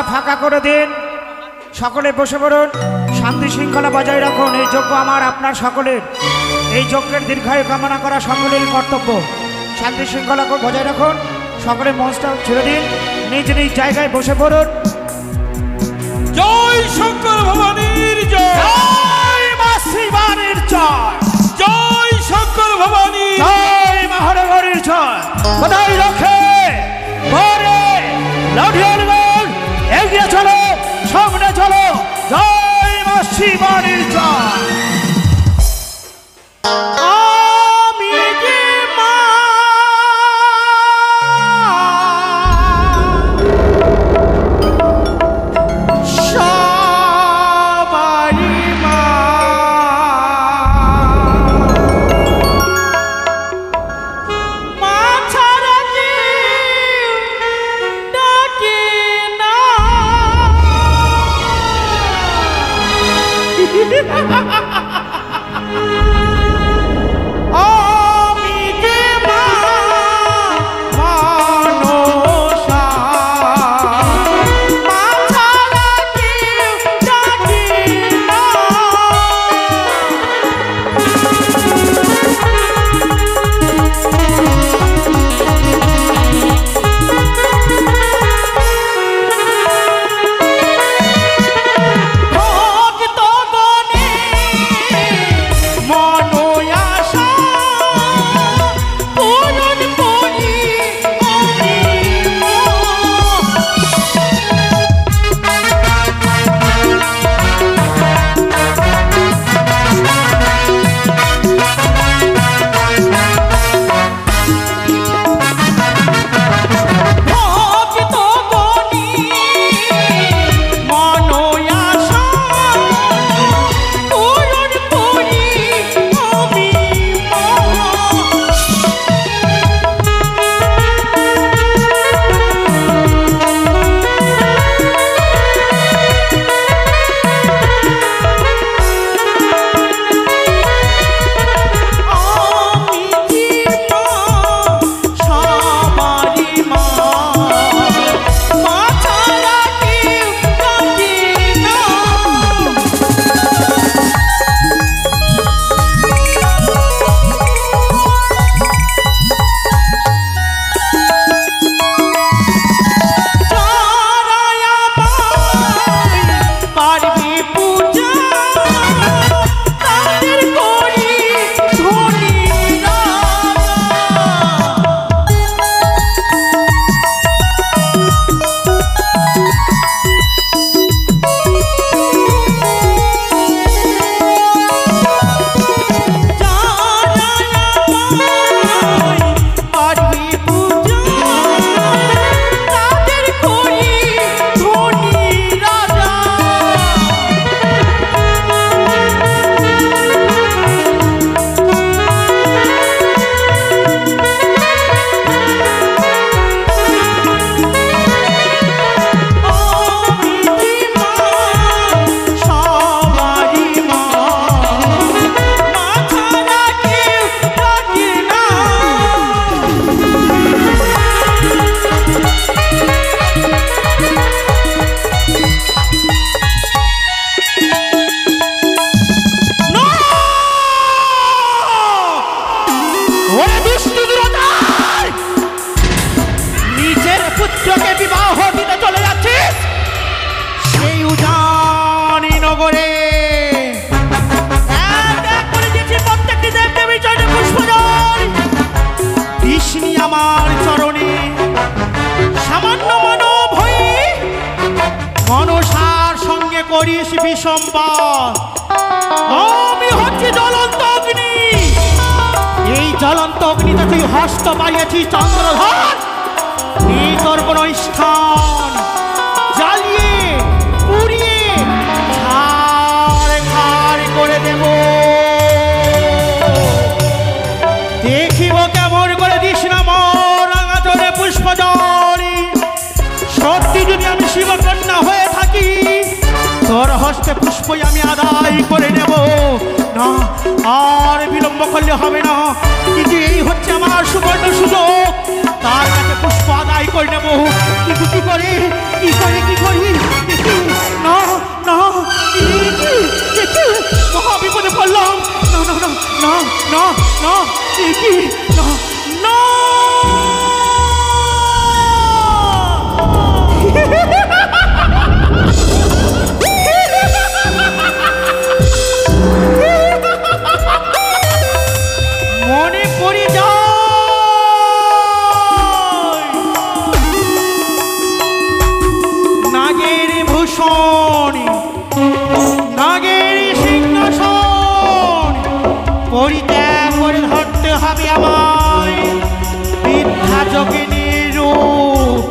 ফাঁকা করে দিন। সকলে বসে পড়ুন, শান্তি শৃঙ্খলা বজায় রাখুন। এই যজ্ঞ আমার আপনার সকলের, এই যজ্ঞের দীর্ঘায়ু কামনা করা সকলের কর্তব্য। শান্তি শৃঙ্খলা বজায় রাখুন। সকলে মঞ্চটা ছেড়ে দিন, নিজ নিজ জায়গায় বসে পড়ুন। জয় শঙ্কর ভবানীর জয়, জয় মা শিবানীর জয়, জয় শঙ্কর ভবানী, জয় মা হরগৌরীর জয়। কোথায় রক্ষে পরে লাঠিয়াল বল, এগিয়ে চলো, সামনে চলো। জয় মা শিবানীর জয়। আমি যে মা সবারই মা, মা ছাড়া কেউ ডাকে না। আমি যে মা মনসা, মা ছাড়া কেউ ডাকে না। ভক্তগণে মনোয়াশা পূরণ করি আমি মা। ভক্তগণে মনোয়াশা পূরণ করি আমি মা। আমি যে মা সবারই মা, মা ছাড়া কেউ ডাকে না। যারাই আমায় পারবে পূজা, তাদের করি ধনী রাজা। যারাই আমায় পারবে পূজা, তাদের করি ধনী রাজা। আমি যে মা সবারই মা, মা ছাড়া কেউ ডাকে না। ওরে দুষ্টু দুরাচার! নিজের পুত্রকে বিবাহ দিতে চলে যাচ্ছিস সেই উজানি নগরে। ত্যাগ করে দিয়েছি প্রত্যেকটি দেব দেবীর চরণে পুষ্পজল। দিসনি আমার চরণে সামান্য মানব হয়ে মনসার সঙ্গে করিস বিসম্বাদ। আমি হচ্ছি জ্বলন্ত অগ্নি, এই জ্বলন্ত অগ্নিতে তুই হস্ত পাইয়েছিস চন্দ্রধর। এই তোর কোন স্থান জ্বালিয়ে পুড়িয়ে ছাড় করে দেব। দেখিব কেমন করে দিস না মোর রাঙা চরে পুষ্পজল। সত্যি যদি আমি শিবকন্যা হয়ে থাকি, তোর হস্তে পুষ্পই আমি আদায় করে নেব না। আর বিলম্ব করলে হবে না, কিন্তু এই হচ্ছে আমার সুবর্ণ সুযোগ। তার কাছে পুষ্প আদায় করে নেবো, কিন্তু কি করে না না মহা বিপদে পড়লাম। না না না না না না কি না না মনে পড়ে যায় নাগের ভূষণ, নাগের সিংহাসন পরিত্যাগ করে ধরতে হবে আমায় মিথ্যা যোগিনীর রূপ।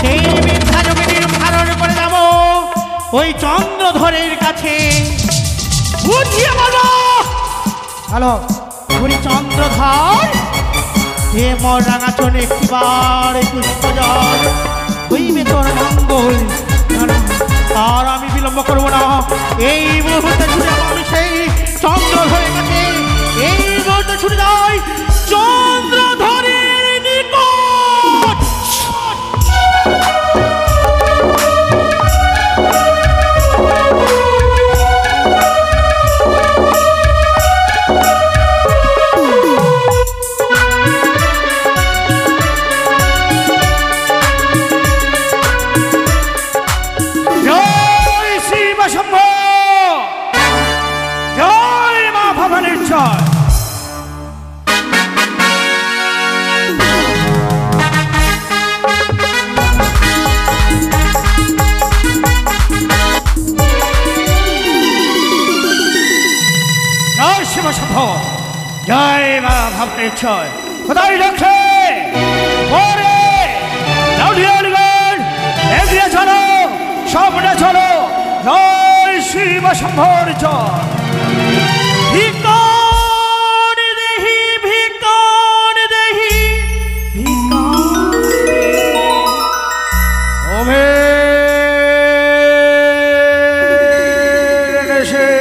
সেই মিথ্যা যোগিনীর ধারণ করে যাব ওই চন্দ্রধরের কাছে। বুঝিয়ে বলো হ্যালো, উনি চন্দ্রধর হে মোর রাঙাচন একটিবার পুষ্প জল হইবে তোর মঙ্গল। আর আমি বিলম্ব করবো না, এই মুহূর্তে ছুটে যাবো আমি সেই চন্দ্রধরের কাছে। এই মুহূর্তে ছুটে যাই চন্দ্রধরের নিকট। জয় শ্রী বৈষ্ণব, জয় মা ভবানীর জয়। জয় শিব শম্ভ, জয় মা ভবানীর জয়। কোথায় রাখে পরে এগিয়ে চলো, সামনে চলো। জয় শিব শম্ভর জয়। ভিকার দেহি ভিকার দেহি ভিকার ওমে দেশে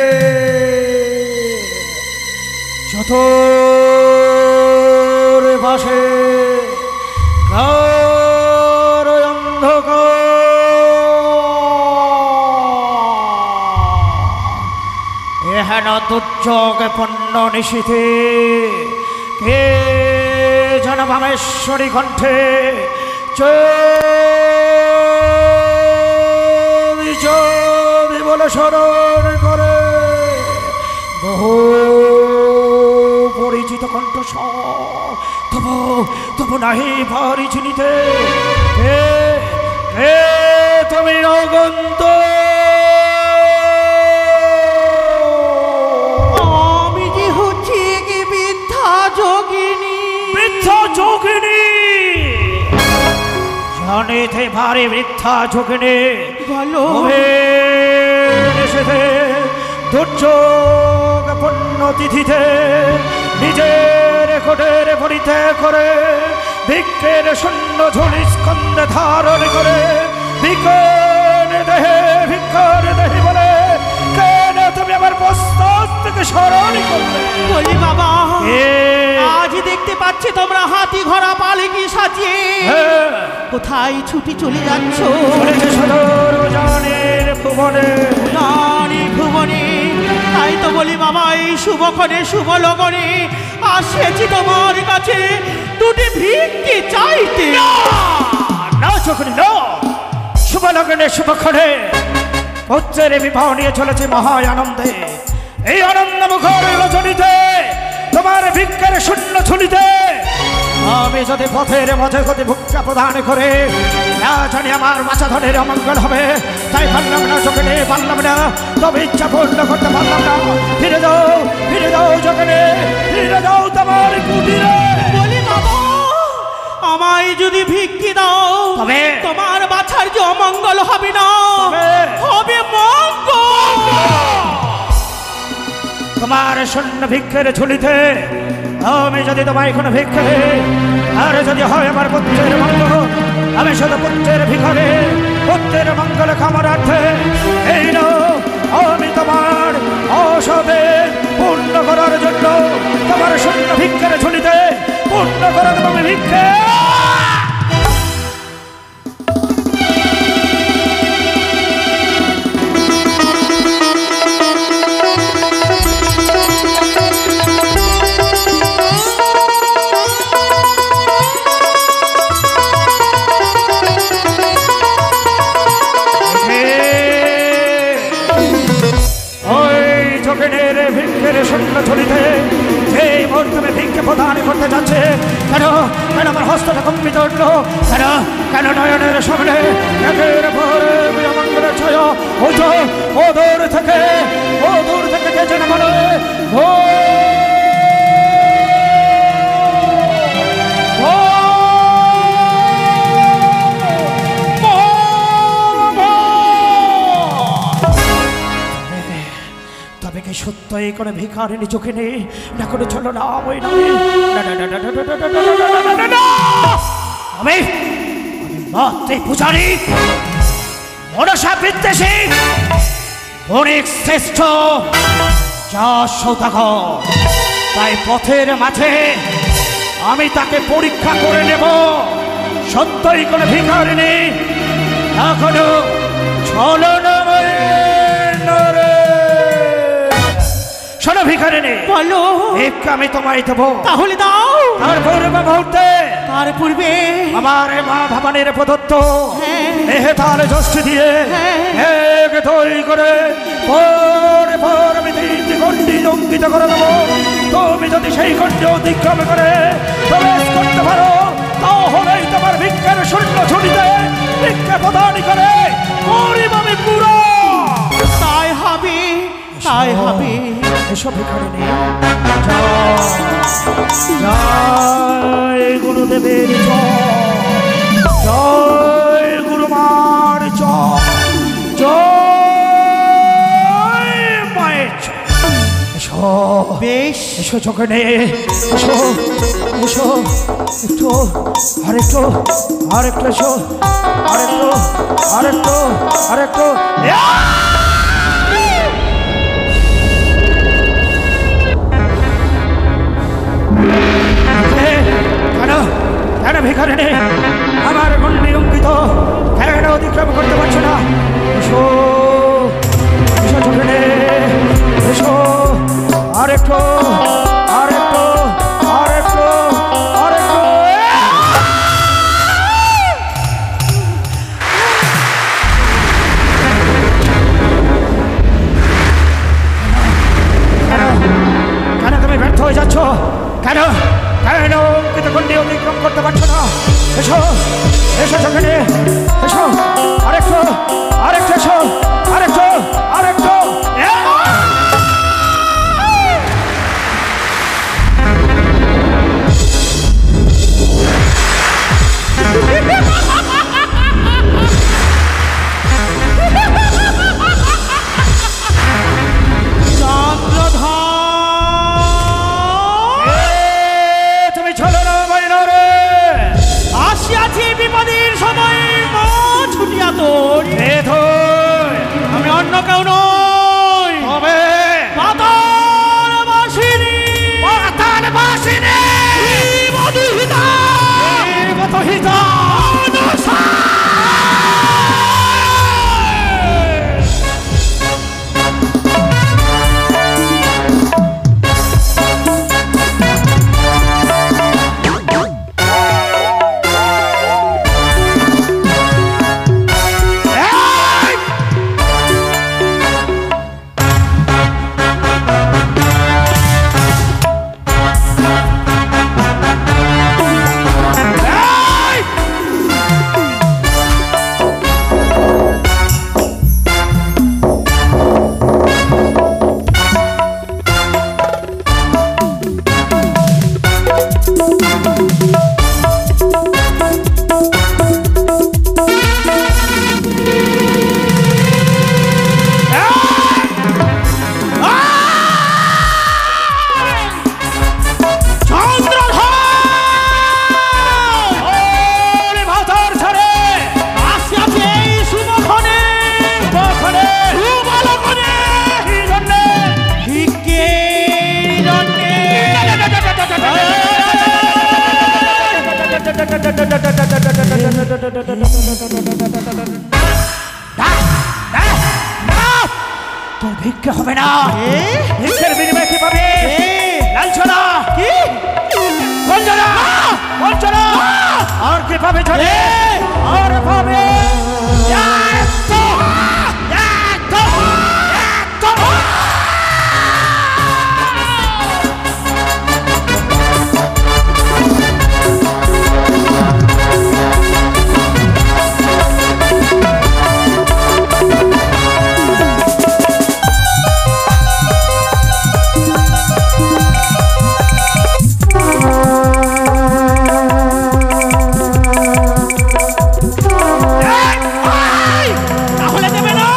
যত পাশে এহেন দুর্যোগ পণ্য নিশীথে কে যেন ভামেশ্বরী কণ্ঠে চবি বলে স্মরণ করে বহু পরিচিত কণ্ঠ তবু তবু নাহি ভারি চিনিতে কে কে তুমি অগন্ত। আমি যে হচ্ছে কি বৃদ্ধা যোগিনী। বৃদ্ধা যোগিনী জানিতে ভারি বৃদ্ধা যোগিনী বলো এসেছে দুর্যোগ পণ্য তিথিতে নিজের কোটের পরিত্যাগ করে ভিক্ষের শূন্য ঝুলি স্কন্ধে ধারণ করে ভিক্ষের দেহে বলে কেন তুমি আমার প্রস্তাব থেকে স্মরণ করলে। বলি বাবা এ আজ দেখতে পাচ্ছি তোমরা হাতি ঘোড়া পালকি সাজিয়ে কোথায় ছুটি চলে যাচ্ছ। জানের ভুবনে নারী ভুবনে, তাই তো বলি বাবা এই শুভক্ষণে শুভ লগনে আসেছি তোমার কাছে দুটি ভিক্ষে চাইতে। না চোখনি না, শুভ লগনে শুভক্ষণে পুত্রের বিবাহ নিয়ে চলেছে মহা আনন্দে। এই আনন্দ মুখর রজনীতে তোমার ভিক্ষার শূন্য ঝুলিতে আমি যদি পথের মাঝে গতি ভিক্ষা প্রদান করে না জানি আমার বাঁচা ধনের অমঙ্গল হবে, তাই পারলাম না চোখে পারলাম না, তবে ইচ্ছা পূর্ণ করতে পারলাম না। ফিরে যাও চোখে, ফিরে যাও তোমার কুটিরে। বলি বাবা আমায় যদি ভিক্ষি দাও তবে তোমার বাছার যে অমঙ্গল হবে না, হবে মঙ্গল। তোমার শূন্য ভিক্ষের ঝুলিতে আমি যদি তোমায় কোনো ভিক্ষা দিই, আর যদি হয় আমার পুত্রের মঙ্গল, আমি শুধু পুত্রের ভিখারে পুত্রের মঙ্গল কামনার্থে এই আমি তোমার অসবে পূর্ণ করার জন্য তোমার শূন্য ভিক্ষের ঝুলিতে পূর্ণ করে দেবো আমি ভিক্ষে। ঝুলিতে এই মুহূর্তে ভিক্ষে প্রদান করতে যাচ্ছে। কেন কেন আমার হস্তটা কম্পিত উঠল? কেন কেন নয়নের সামনে একের পর মঙ্গলের ছায়া ও দূর থেকে কে যেন বলে সত্যই করে ভিখারিনী চোখে নেই না করে চলো না ওই আমি মাতৃ পূজারী মনসা বিদ্বেষী অনেক শ্রেষ্ঠ যা সৌদাগর, তাই পথের মাঝে আমি তাকে পরীক্ষা করে নেব সত্যই করে ভিখারিনী এখনো চলো না। শোনো ভিখারিনী, বলো। আমি তোমায় দেবো, তাহলে দাও। তার পূর্বে আমার মা ভবানীর প্রদত্ত তার যষ্টি দিয়ে এক তৈরি করে আমি তিনটি গণ্ডি অঙ্কিত করে দেবো। তুমি যদি সেই গণ্ডি অতিক্রম করে প্রবেশ করতে পারো তাহলেই তোমার ভিক্ষার শূন্য ঝুড়িতে ভিক্ষা প্রদান করে গরিব আমি পুরো। তাই হবে, তাই হবে। এসব ভিখারিনী জয় গুরুদেবের জয় গুরুমার জয় মায়ের এসো বেশ, এসো চোখে নে, এসো এসো একটু আরেকটু আরেকটু এসো আরেকটু আরেকটু আরেকটু। কেন ভিখারিনী আমার গণ্ডি অঙ্কিত কেন অতিক্রম করতে পারছো না? এসো এসো চোখে নে, এসো আরেকটু আরেকটু আরেকটু আরেকটু। কেন তুমি ব্যর্থ হয়ে যাচ্ছ? কেন কেন অঙ্কিত গণ্ডি অতিক্রম করতে পারছো না? এসো এসো চোখে নে, এসো আরেকটু আরেকটু এসো তোর ভিক্ষে হবে না। এ? ভিক্ষের বিনিময়ে কি পাবে? এ? লাঞ্ছনা। কি? বঞ্চনা, বঞ্চনা। আর কি পাবে জানে? এ? আর পাবে তাহলে দেবে না?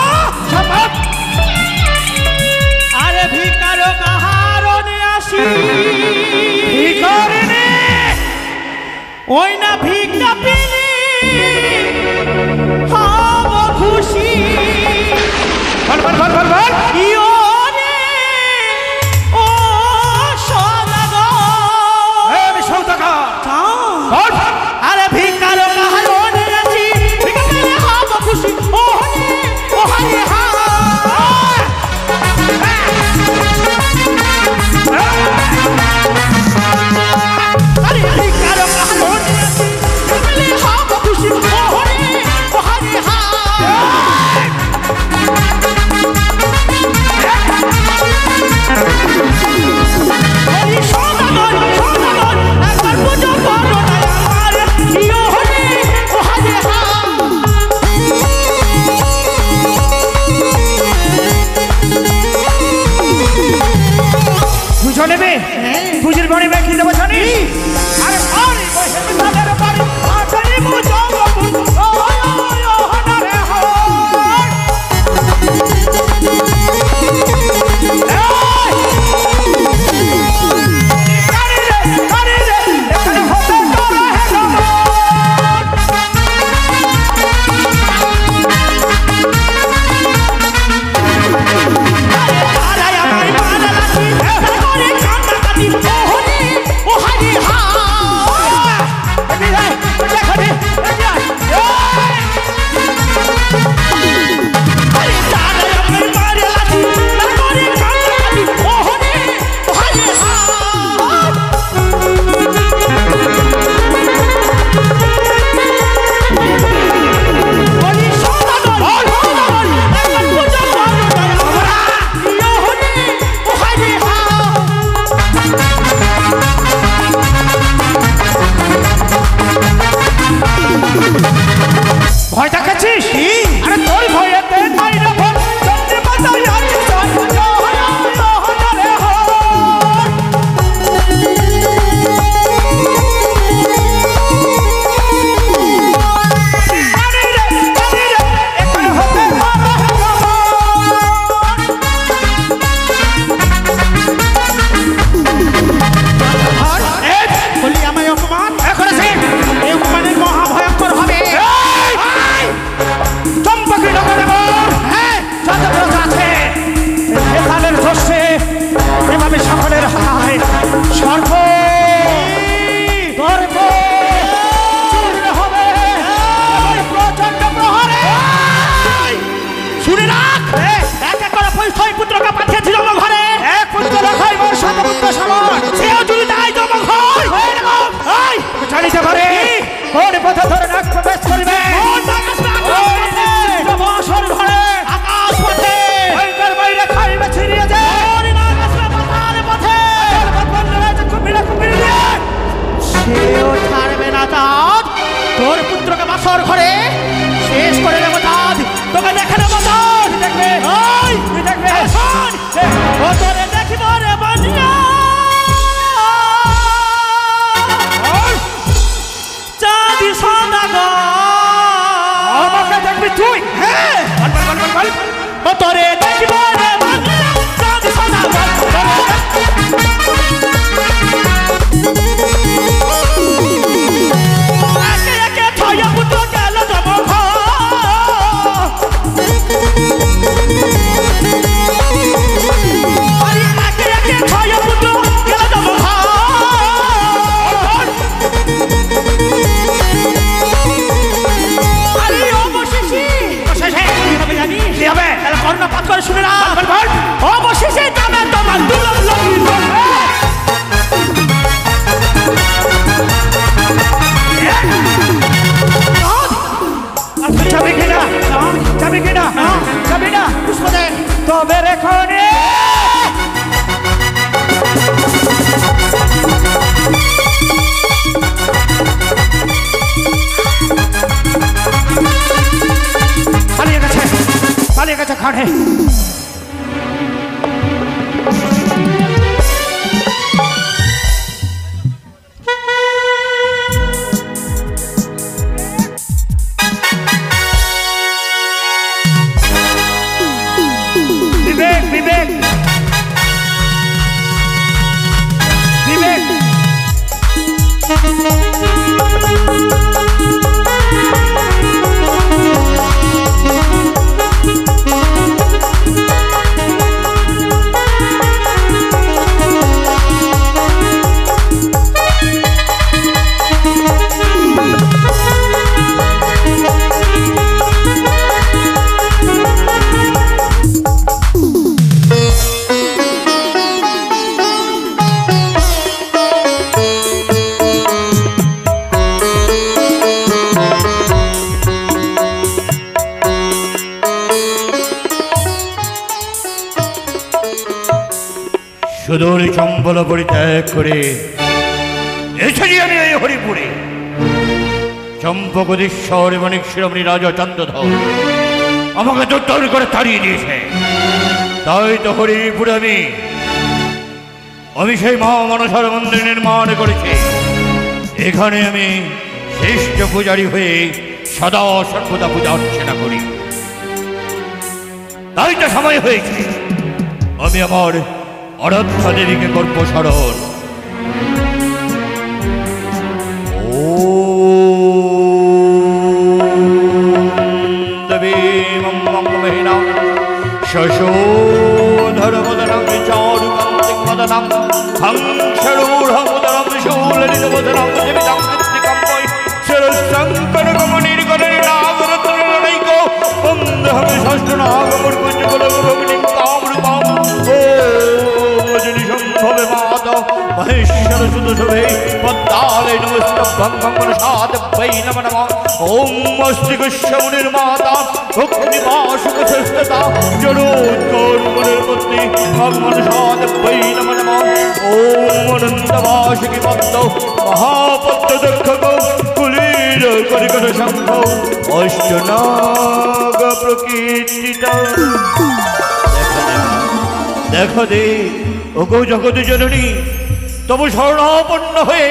আরে ভিকারো কাহারনে আসি, ভিখারিণী। ওই না ভিক্ষা পেলে হব খুশি। বল বল বল বল বল। ইয়ো রে ও সদাগর। আমি সৌদাগর। বল। আরে ভিকারো কাহারনে আসি, ভিক্ষা পেলে হব খুশি। ও হরে ও হরে হা। আরে ভিকারো কাহারনে আসি, ভিক্ষা পেলে হব খুশি। ও হরে ও হরে হা। ওই সদাগর, সদাগর, একবার পুজো করো না আমার। ইয়ো হরে ও হরে হা। দুজন নেবে? দুজন বাড়ি মেয়ে কি দেবো জানিস? আরে বাড়ি বসে তাদের বাড়ি আটারি বুঝো আরে আমায় মারা লাঠি, তারপরে কান্না কাটি। ও হরে ও হরে হা। আরে তারা আমায় মারা লাঠি, তারপরে কান্না কাটি। ও হরে ও হরে হা। ওই সদাগর, সদাগর, একবার পুজো করো না আমার। ইয়ো হরে ও হরে হা। ভয় দেখাচ্ছিস? আরে তোর ভয়েতে নাই রে ভয়। চন্দ্রে মাথায় আছে সর। রে হর। পানি রে, এখানে হতে পারে বলি আমায় অপমান, এখন আছে। এই অপমানের মহাভয়ঙ্কর হবে। চম্পকি নগরে বল। হ্যাঁ, যত প্রজা আছে এখানের ধসে এভাবে সকলের হায় সর্ব গর্ব চূর্ণ হবে এবার প্রচণ্ড প্রহারে। শুনে রাখ, এক এক করে পৈশয় পুত্রকে পাঠিয়েছিল আমার ঘরে। এক পুত্র লখাই মোর শতপুত্র সমর। সেও যদি দেয় তো আমার ঘর। জানিতে পারে কোন পথে ধরে নাক প্রবেশ করিবে। বসর ঘরে আকাশ পথে ভয়ঙ্কর বাইরে খাইবে ছিড়িয়ে যায়। পথে কুমিরা কুমিরি দিয়ে সেও ছাড়বে না চাঁদ। তোর পুত্রকে বাসর ঘরে শেষ করে দেবো চাঁদ। তোকে দেখে নেবো চাঁদ। দেখবে ওই তুই দেখবে। শোন, ও তোরে দেখিব রে বানিয়া। চাঁদি সদাগর আমাকে দেখবি তুই? হ্যাঁ, বল বল বল বল বল। ও তোরে দেখিব রে বানিয়া। চাঁদি সদাগর একে একে ছয় পুত্র গেল জমঘ। আরে একে একে ছয় পুত্র গেল জমঘ। আরে অবশেষে শেষে কি হবে জানিস? কি হবে? তাহলে কর্ণপাত করে শুনে না। বল বল বল। তবে রেখো রে। পালিয়ে গেছে খাটে। বিবেক বিবেক বিবেক সুদূর চম্বল পরিত্যাগ করে এসেছি আমি এই হরিপুরে। চম্পকদীশ্বর মানিক শিরোমণি রাজা চন্দ্রধর আমাকে তোর করে তাড়িয়ে দিয়েছে। তাই তো হরিপুরে আমি সেই মা মনসার মন্দির নির্মাণ করেছি। এখানে আমি শ্রেষ্ঠ পূজারী হয়ে সদা সর্বদা পূজা অর্চনা করি। তাই তো সময় হয়েছে আমি আমার আরাধ্যা দেবীকে করব স্মরণ। দেবী মঙ্গলমহিনাম শশোধরবদনম চারুকান্তিমদনম হংসরূঢ়মুদরম শূলনিধবদনম জীবিতং কৃত্তিকম্ময় শিরঃসঙ্করকমনির্গণের নাগরত্ননৈক বন্ধহং ষষ্ঠনাগমূর্খঞ্জগলভগ্নিং কামরূপম সম্ভবে মাতা মহেশ্বর সুদশভে পদ্মালে নমস্তভ্যং মনসাদেব্যৈ নমো নমঃ। ওম মস্তিষ্কমুনির মাতা ভক্তিবাসুকশ্রেষ্ঠতা জড়োৎকর্মণের পত্নী মনসাদেব্যৈ নমো নমঃ। ওম অনন্তবাসিকি পদ্ম মহাপদ্মদক্ষক কুলীর করিকট শঙ্খ অষ্টনাগ প্রকীর্তিত। দেখো দে ওগো জগৎ জননী, তবু শরণাপন্ন হয়ে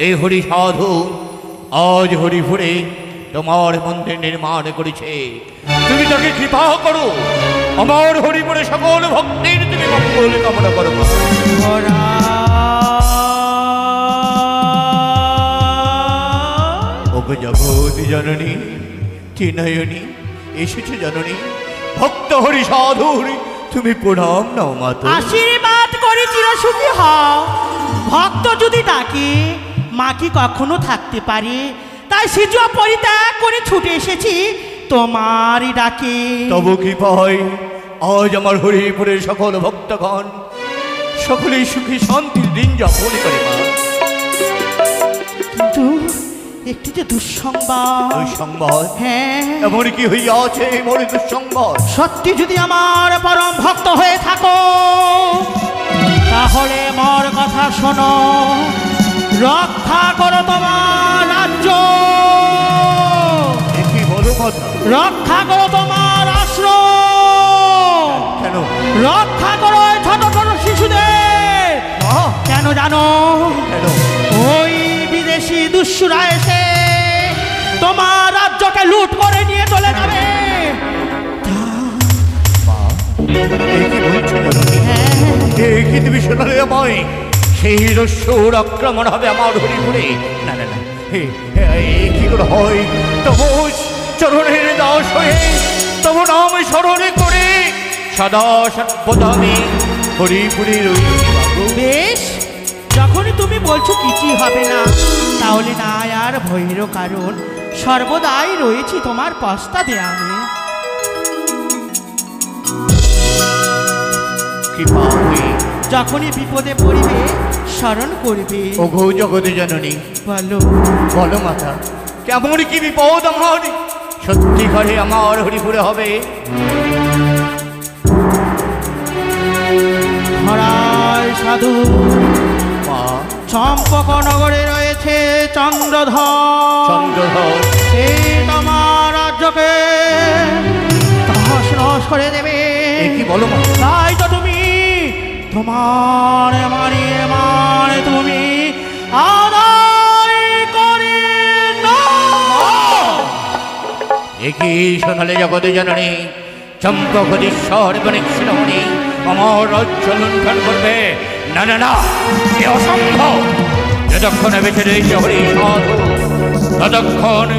এই হরি সাধু আজ হরিপুরে তোমার মন্দির নির্মাণ করেছে। তুমি তাকে কৃপা করো, আমার হরিপুরে সকল ভক্তির তুমি মঙ্গল কামনা করো। ওগো জগৎ জননী ত্রিনয়নী এসেছে জননী, ভক্ত হরি সাধু হরি তুমি প্রণাম নাও মাতা। আশীর্বাদ করি চিরসুখী হও। ভক্ত যদি ডাকে মা কি কখনো থাকতে পারে? তাই সিজুয়া পরিত্যাগ করে ছুটে এসেছি তোমারই ডাকে। তবু কৃপায় আজ আমার হরিপুরের সকল ভক্তগণ সকলেই সুখী শান্তির দিন যাপন করে মা। কিন্তু একটি যে দুঃসংবাদ। দুঃসংবাদ? হ্যাঁ। এমন কি হইয়াছে মোর দুঃসংবাদ? সত্যি যদি আমার পরম ভক্ত হয়ে থাকো তাহলে মোর কথা শোনো। রক্ষা করো তোমার রাজ্য, কি বলো কথা? রক্ষা করো তোমার আশ্রম। কেন? রক্ষা করো এই ছোট ছোট শিশুদের। কেন জানো? কেন? ওই বিদেশি দুষ্টুরা এসে তোমার রাজ্যকে লুট করে নিয়ে চলে যাবে। কি তুমি শোনালে আমায়? সেই রস্যুর আক্রমণ হবে আমার হরিপুরে? না না না, কি করে হয়? তবু চরণের দাস হয়ে তবু নাম স্মরণে করে সদা সর্বদা আমি হরিপুরে রয়েছি। বেশ, যখনই তুমি বলছো কিছুই হবে না তাহলে না আর ভয়ের কারণ। সর্বদাই রয়েছি তোমার পস্তাতে আমি। যখনই বিপদে পড়িবে স্মরণ করবে। ওগো জগতে জননী বলো বলো মাতা, কেমন কি বিপদ আমার সত্যিকারে আমার হরিপুরে হবে? চম্পকনগরে রয়েছে চন্দ্রধর। চন্দ্রধর সেই তোমার রাজ্যকে তহস নহস করে দেবে। এ কি বলো মা? তাই তো তুমি তোমার মানে তুমি আদায় করে নাও। একই সোনালে জগতে জননী চম্পকদীশ্বর বণিক শিরোমণি আমার রাজ্য লুণ্ঠন করবে? না না না, এ অসম্ভব। যতক্ষণে বেঁচে রয়েছে হরি সাধু, ততক্ষণ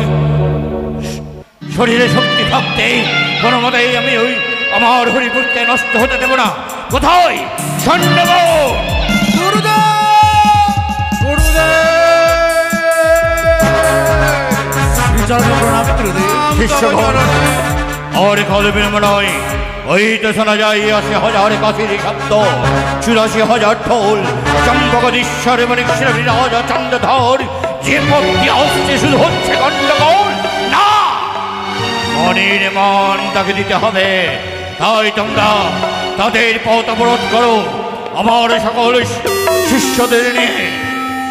শরীরে শক্তি থাকতে কোনো মতেই আমি ওই আমার হরিপুরকে নষ্ট হতে দেব না। কোথায় সৈন্যব? শিষ্যগণ আর কালে বিলম্ব নয়। ওই তো শোনা যায় ৮০,০০০ কাশির শব্দ, ৮৪,০০০ ঢোল। চম্পকদীশ্বর বণিক শিরোমণি রাজা চন্দ্রধর যে পথটি আসছে শুধু হচ্ছে গণ্ডগোল। না, মনের মান তাকে দিতে হবে। তাই তোমরা তাদের পথ অবরোধ করো। আমার সকল শিষ্যদের নিয়ে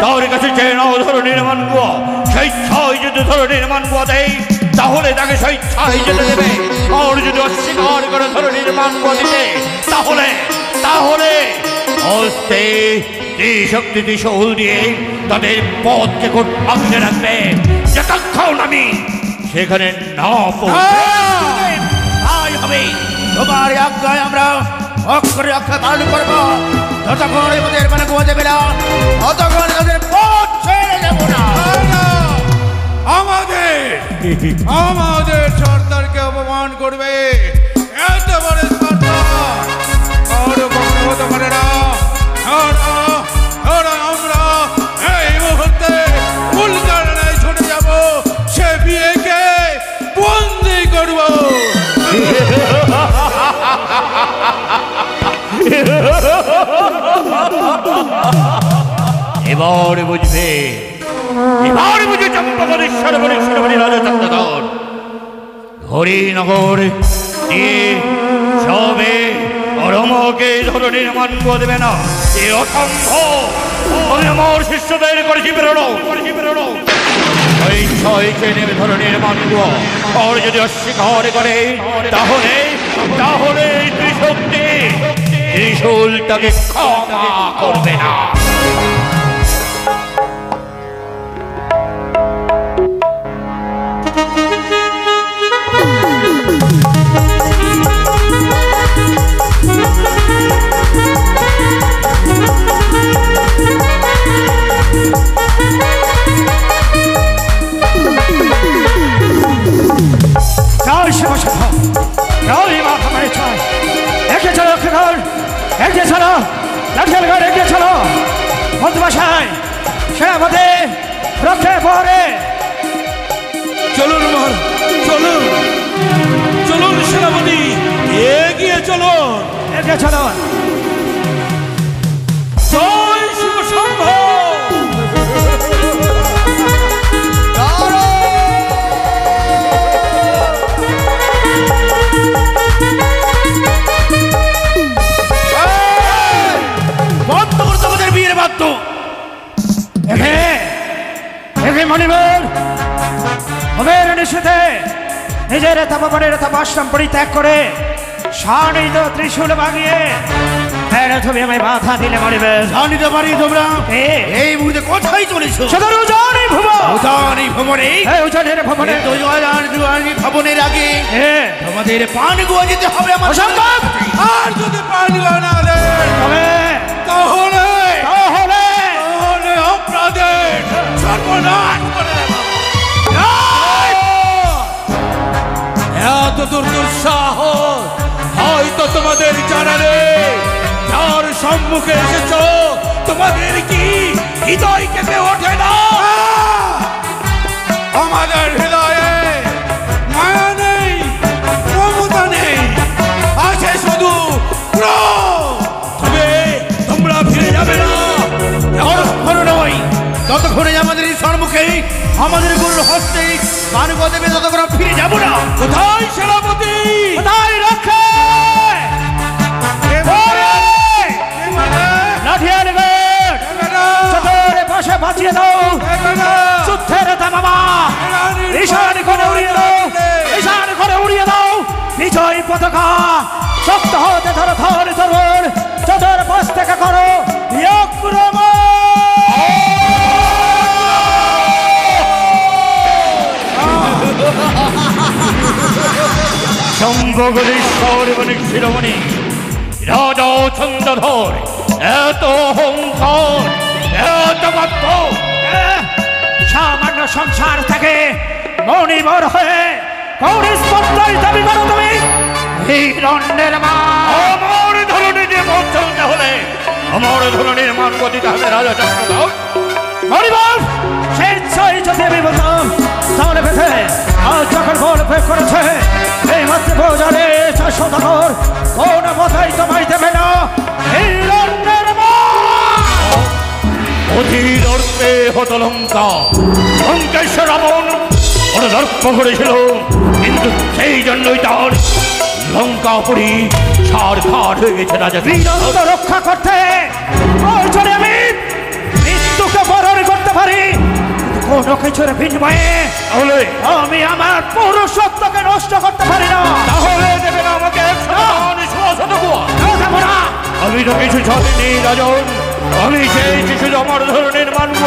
তার কাছে যে নাও ধরনের মানগুয়া, স্বেচ্ছায় যদি ধরনের মানগুয়া দেয় তাহলে তাকে স্বেচ্ছায় যেতে দেবে। আর যদি অস্বীকার করে ধরনের মানগুয়া দিতে তাহলে তাহলে হস্তে ত্রিশক্তি ত্রিশূল দিয়ে তাদের পথকে ভাঙতে রাখবে যতক্ষণ আমি সেখানে না পৌঁছে। তাই হবে। তোমার আজ্ঞায় আমরা অক্ষরে অক্ষর পালন করবো। যতক্ষণ আমাদের মানে গোয়া দেবে না ততক্ষণ তাদের পথ ছেড়ে দেব না। আমাদের সর্দারকে অপমান করবে এত বড় সর্দার আর কখনো হতে পারে না। আমরা এই মুহূর্তে কুলকারণায় ছুটে যাব, সে বিয়েকে বন্দি করব। এবার বুঝবে, এবার বুঝে চম্পকদীশ্বর বণিক শিরোমণি রাজা চন্দ্রধর হরিনগর দিয়ে সবে রমকে ধরনের মানগুয়া দেবে না। এ অসম্ভব। আমি আমার শিষ্যদের করেছি বেরোনো ওই ছয় চেনে ধরনের মানগুয়া। আর যদি অস্বীকার করে তাহলে তাহলে ত্রিশক্তি ত্রিশূল তাকে ক্ষমা করবে না। জয় শিবশম্ভ, জয় মা তোমার ছয়। এগিয়ে চলো লক্ষ্মীগড়, এগিয়ে চলো লাঠিয়ালগড়, এগিয়ে চলো মন্ত্রীমশাই, সেনাপতি রক্ষে পরে। চলুন চলুন চলুন সেনাপতি, এগিয়ে চলুন। এগিয়ে চলো। জয় শিব শম্ভ। বন্ধ করো তোমাদের বিয়ের বাদ্য। মণিবর হোমের নিষেধে নিজের তপবনের তপাশ্রম পরিত্যাগ করে স্বনিজ ত্রিশূল ভাঙিয়ে তুমি আমায় বাধা দিলে মণিবর। জানিতে পারি তোমরা এই মুহূর্তে কোথায় চলেছ? সদর উজানি ভুবন, উজানি ভবনে। উজানের ভবনে ভবনের আগে তোমাদের পান গোয়া যেতে হবে। আমার অসম্ভব। আর যদি পানি না দেন তবে তাহলে তাহলে তাহলে আপনাদের সর্বনাশ করে দেব। এত দুর্সাহস হয়তো তোমাদের জানা নেই। যার সম্মুখে এসেছ তোমাদের কি হৃদয় কেঁপে ওঠে না? আমাদের হৃদয়ে মায়া নেই, মমতা নেই, আছে শুধু ক্রোধ। তবে তোমরা ফিরে যাবে না। এখনো নয়, যতক্ষণে আমাদের এই সম্মুখে আমাদের গুরুর হস্তে পান গোয়া দেবে ততক্ষণ ফিরে যাব না। কোথায় সেনাপতি? কোথায় রক্ষে লাঠিয়ালগড় চতুর পাশে সম্ভগণেশ্বর এবং শিরোমণি রাজা চন্দ্রধর, এত অহংকার, এত গর্ব! সামান্য সংসার থেকে মণিবর হয়ে কৌরিস্পর্ধায় দাবি করো তুমি হিরণ্যের মা। আমার ধরনের যে মন চলতে হলে আমার ধরনের মান গতিতে হবে রাজা চন্দ্রধর। মণিবর স্বেচ্ছায় যদি আমি বলতাম তাহলে বেঁধে আজ যখন বল প্রয়োগ করেছে এই মাত্র বোঝালে 400 টাকার কোন বোধাই তোমায় দেবে না হিরণ্যের মা। অধীর অর্থে হত লঙ্কা, লঙ্কেশ্বর রাবণ বড় দর্প করেছিল, কিন্তু সেই জন্যই তার লঙ্কাপুরী সার খাট হয়ে গেছে রাজা। বীরত্ব রক্ষা করতে প্রয়োজনে আমি মৃত্যুকে বরণ করতে পারি, কোনো কিছুর বিনিময়ে তাহলে আমি আমার পুরুষত্বকে নষ্ট করতে পারি না। তাহলে দেবে না আমাকে 100 গুয়া? দেবো না। আমি তো কিছু ছাড়িনি রাজন, আমি সেই কিছু আমার ধরনের মানব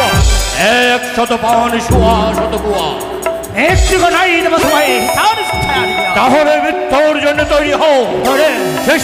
100 পাউন্ড সোয়া শত গুয়া। একটু নাই দেবো সবাই। তাহলে মৃত্যুর জন্য তৈরি হও। শেষ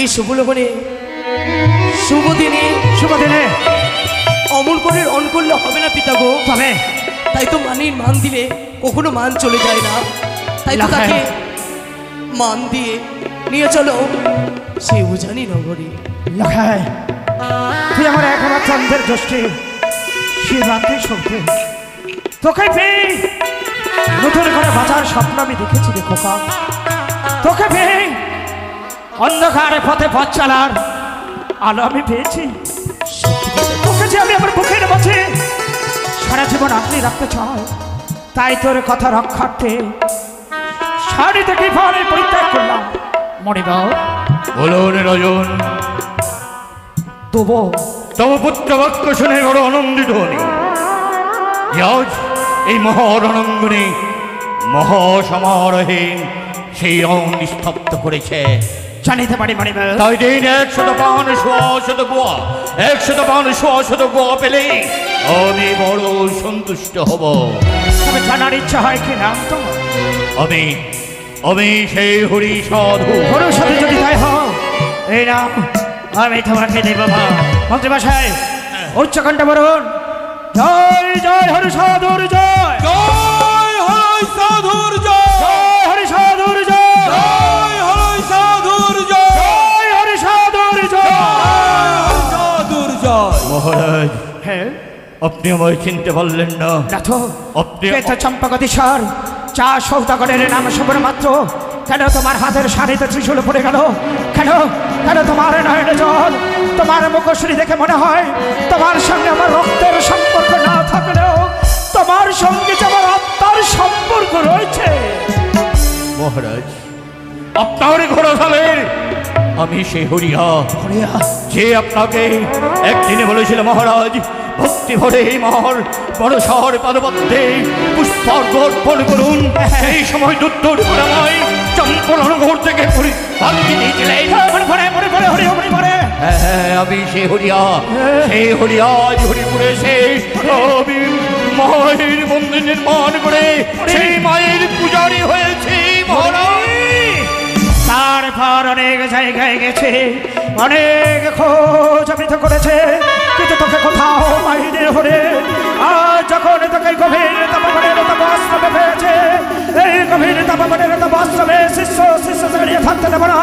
এই শুভ লগনে শুভ দিনে অমল করের অন করলে হবে না পিতা গো। তবে তাই তো মানির মান দিলে কখনো মান চলে যায় না, তাই তো লাখাই। তাকে মান দিয়ে নিয়ে চলো সেই উজানি নগরী। লখাই, তুই আমার একমাত্র অন্ধের গোষ্ঠী শিবরাত্রির শক্তি, তোকে পেয়ে নতুন করে বাঁচার স্বপ্ন আমি দেখেছি রে খোকা। তোকে পেয়ে অন্ধকারে পথে পথ চালার আলো আমি পেয়েছি। তোকে যে আমি আমার বুকের মাঝে সারা জীবন আপনি রাখতে চাই, তাই তোর কথা রক্ষার্থে শাড়ি থেকে ফলে পরিত্যাগ করলাম। মণিবাবু বলুন রাজন, তবু তব পুত্র বাক্য শুনে বড় আনন্দিত হনি। আজ এই মহারণাঙ্গনে মহাসমারোহে সেই রং নিস্তব্ধ করেছে। জানিতে পারি মণিবাবু, তাই দিন 100 পাউন্ড সোয়া শত গোয়া, 100 পাউন্ড সোয়া শত গোয়া পেলে আমি বড় সন্তুষ্ট হব। তবে জানার ইচ্ছা হয় কি নাম তোমার? আমি সেই হরি সাধু। গরুর সাথে যদি তাই হও, এই নাম আমি তোমাকে দেব। মন্ত্রীমশাই উচ্চকণ্ঠ বলুন, জয় জয় হরি সাধুর জয়, জয় হরি সাধুর জয়, জয় হরি সাধুর জয়, জয় হরি সাধুর জয়, জয় হরি সাধুর জয়। হরি সাধুর জয়। মহারাজ, হ্যাঁ আপনি আমায় চিনতে পারলেন না? নাথ, আপনি কেত চম্পকতি স্বর চা সৌদাগরের নাম শোভন মাত্র কেন তোমার হাতের শাড়িতে ত্রিশূল পড়ে গেল? কেন কেন তোমার নয়নে জল? তোমার মুখশ্রী দেখে মনে হয় তোমার সঙ্গে আমার রক্তের সম্পর্ক না থাকলেও তোমার সঙ্গে যে আমার আত্মার সম্পর্ক রয়েছে। মহারাজ, আপনার ঘোড়াশালের আমি সেই হরিয়া হরিয়া, যে আপনাকে একদিনে বলেছিল মহারাজ ভক্তি ভরে এই মহর বড় শহর পদপথে পুষ্পার্ঘ অর্পণ করুন। সেই সময় দুত্তর নয় চম্পলনগর থেকে ভাগ্যে দিয়েছিলেন। মনে পড়ে মনে পড়ে হরি মনে পড়ে। হ্যাঁ, আমি সেই হরিয়া আজ হরিপুরে আমি মায়ের মন্দির নির্মাণ করে সেই মায়ের পূজারী হয়েছি মহারাজ। তার পর অনেক জায়গায় গেছে, অনেক খোঁজ আমি তো করেছে, কিন্তু তোকে কোথাও পাইনি হরে। আর যখন তোকে গভীর তাপমানের তাপাশ্রমে পেয়েছে, এই গভীর তাপমানের তাপাশ্রমে শিষ্য ছাড়িয়ে থাকতে দেব না।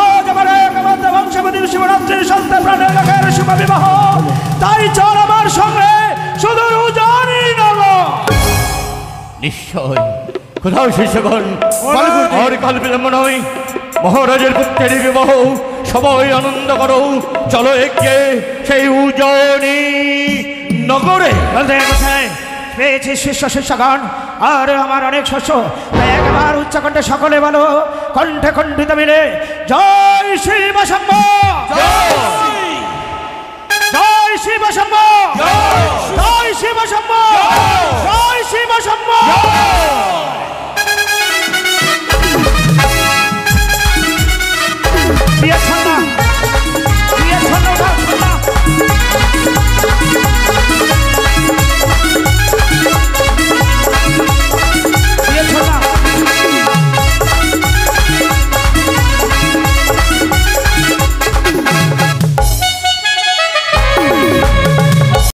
আজ আমার একমাত্র বংশবতী শিবরাত্রির সন্তান প্রাণের লোকের শুভ বিবাহ, তাই চল আমার সঙ্গে সুদূর উজানি নগর। নিশ্চয় কোথাও শিষ্যগণ আর কাল বিলম্ব নয়, মহারাজের পুত্রের বিবাহ, সবাই আনন্দ করো, চলো এগিয়ে সেই উজানি নগরে। পেয়েছি শিষ্যগণ আর আমার অনেক শস্য, তাই একবার উচ্চকণ্ঠে সকলে বলো, কণ্ঠে কণ্ঠিত মিলে জয় শিব শম্ভ, জয় শিব শম্ভ, জয় শিব শম্ভ, জয় শিব শম্ভ।